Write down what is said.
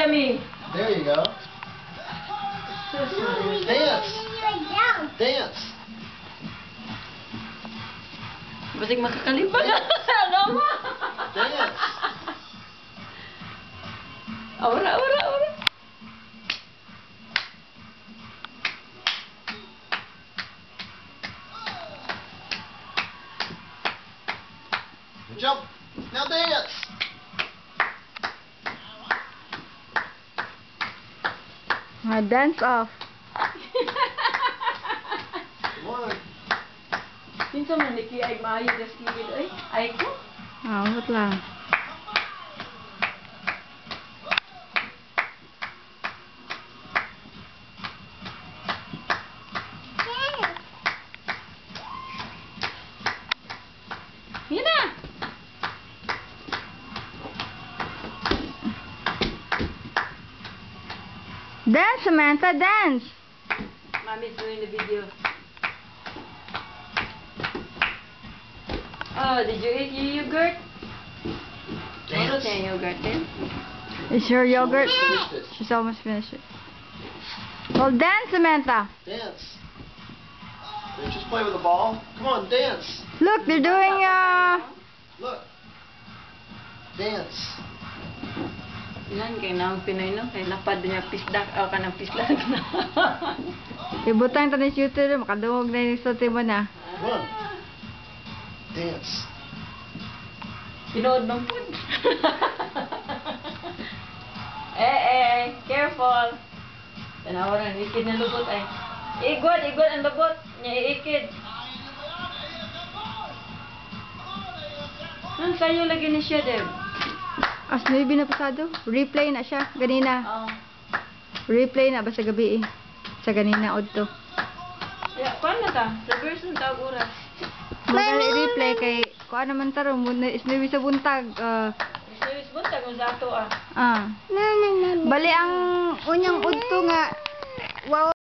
yummy. There you go. Dance. Dance. Basig makakalipa ka. Ano mo? Dance. Aura. Jump. Now dance. Dance off. Come on. Kinsa man niki ay maayo gas kilid ay. Ay ko. Wait lang. Hina. Dance, Samantha, dance. Mommy's doing the video. Oh, did you eat your yogurt? Dance. Ano yung yogurt din? Is your yogurt? Finish this. She's almost finished it. Well, dance, Samantha. Dance. They just play with the ball. Come on, dance. Look, they're doing, Look. Dance. Ilan kay naong Pinoy no? Kay lapad niya pisdak o kanang pisdak na. ibutang ito ni shooter, makadungog na yung sote mo na. Come on. Dance. Pinood ng food. Careful. Tanawaran, ikid na lubot ay. Igod ang lubot. Nya iikid. Nang sayo lagi ni siya, Deb. As maybe na pasado, replay na siya, ganina. Oh. Replay na ba sa gabi eh. Sa ganina, odto. Ya, paano ta? Reverse ng tawag oras. Magdali replay kay, kung ano man tarong, is maybe sa buntag. Service buntag kung sa ato Bali ang unyang udto nga, wow.